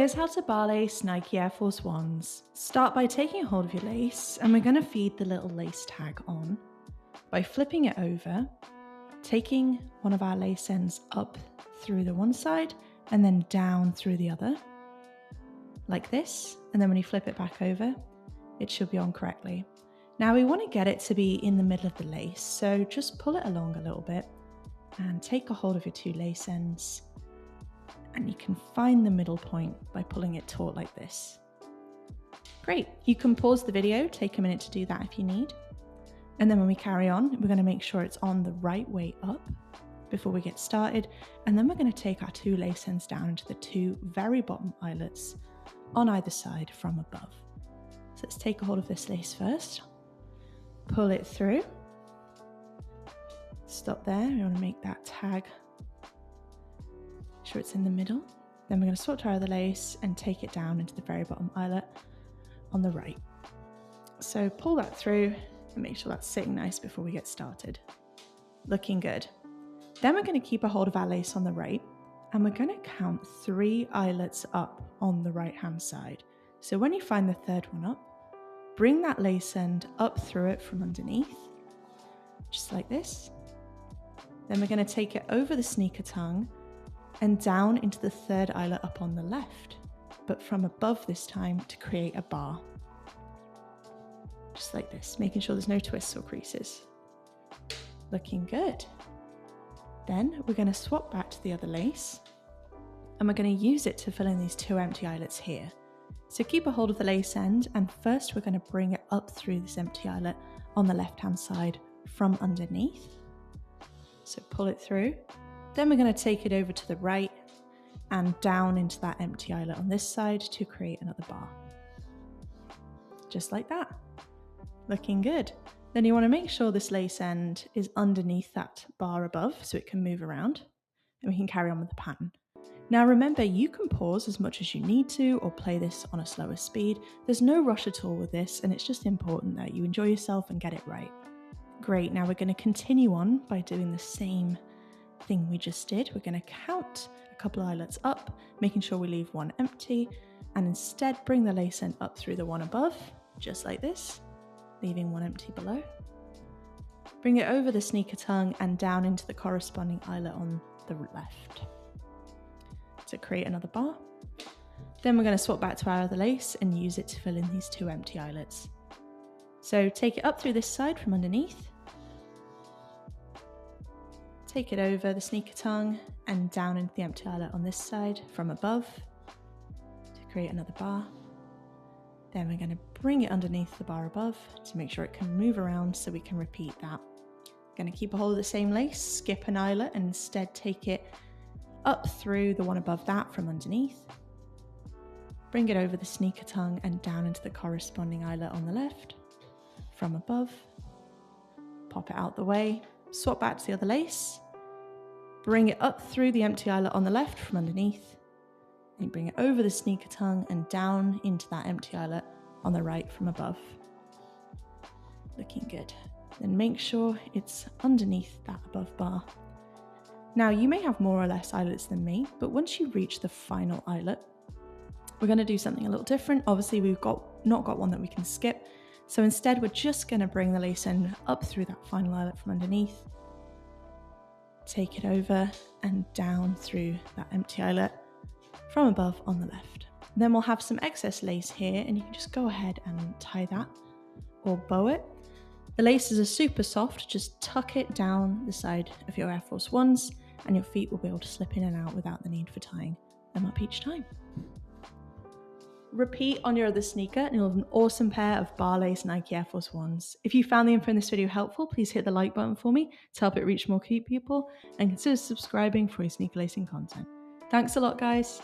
Here's how to bar lace Nike Air Force Ones. Start by taking hold of your lace, and we're going to feed the little lace tag on by flipping it over, taking one of our lace ends up through the one side and then down through the other, like this. And then when you flip it back over, it should be on correctly. Now we want to get it to be in the middle of the lace, so just pull it along a little bit and take a hold of your two lace ends, and you can find the middle point by pulling it taut like this. Great, you can pause the video, take a minute to do that if you need. And then when we carry on, we're going to make sure it's on the right way up before we get started. And then we're going to take our two lace ends down into the two very bottom eyelets on either side from above. So let's take a hold of this lace first, pull it through, stop there. We want to make that tag sure it's in the middle. Then we're going to swap to our other lace and take it down into the very bottom eyelet on the right. So pull that through and make sure that's sitting nice before we get started. Looking good. Then we're going to keep a hold of our lace on the right, and we're going to count 3 eyelets up on the right hand side. So when you find the third one up, bring that lace end up through it from underneath, just like this. Then we're going to take it over the sneaker tongue and down into the third eyelet up on the left, but from above this time to create a bar. Just like this, making sure there's no twists or creases. Looking good. Then we're going to swap back to the other lace, and we're going to use it to fill in these 2 empty eyelets here. So keep a hold of the lace end, and first we're going to bring it up through this empty eyelet on the left hand side from underneath. So pull it through. Then we're going to take it over to the right and down into that empty eyelet on this side to create another bar. Just like that. Looking good. Then you want to make sure this lace end is underneath that bar above so it can move around, and we can carry on with the pattern. Now remember, you can pause as much as you need to or play this on a slower speed. There's no rush at all with this, and it's just important that you enjoy yourself and get it right. Great, now we're going to continue on by doing the same thing we just did. We're going to count a couple eyelets up, making sure we leave one empty, and instead bring the lace end up through the one above, just like this, leaving one empty below. Bring it over the sneaker tongue and down into the corresponding eyelet on the left to create another bar. Then we're going to swap back to our other lace and use it to fill in these 2 empty eyelets. So take it up through this side from underneath, take it over the sneaker tongue and down into the empty eyelet on this side from above to create another bar. Then we're going to bring it underneath the bar above to make sure it can move around so we can repeat that. Going to keep a hold of the same lace, skip an eyelet and instead take it up through the one above that from underneath. Bring it over the sneaker tongue and down into the corresponding eyelet on the left from above. Pop it out the way, swap back to the other lace, bring it up through the empty eyelet on the left from underneath, and bring it over the sneaker tongue and down into that empty eyelet on the right from above. Looking good. Then make sure it's underneath that above bar. Now you may have more or less eyelets than me, but once you reach the final eyelet, we're going to do something a little different. Obviously we've not got one that we can skip, so instead we're just going to bring the lace end up through that final eyelet from underneath, take it over and down through that empty eyelet from above on the left. Then we'll have some excess lace here, and you can just go ahead and tie that or bow it. The laces are super soft, just tuck it down the side of your Air Force Ones and your feet will be able to slip in and out without the need for tying them up each time. Repeat on your other sneaker and you'll have an awesome pair of bar lace Nike Air Force Ones. If you found the info in this video helpful, please hit the like button for me to help it reach more people, and consider subscribing for your sneaker lacing content. Thanks a lot, guys.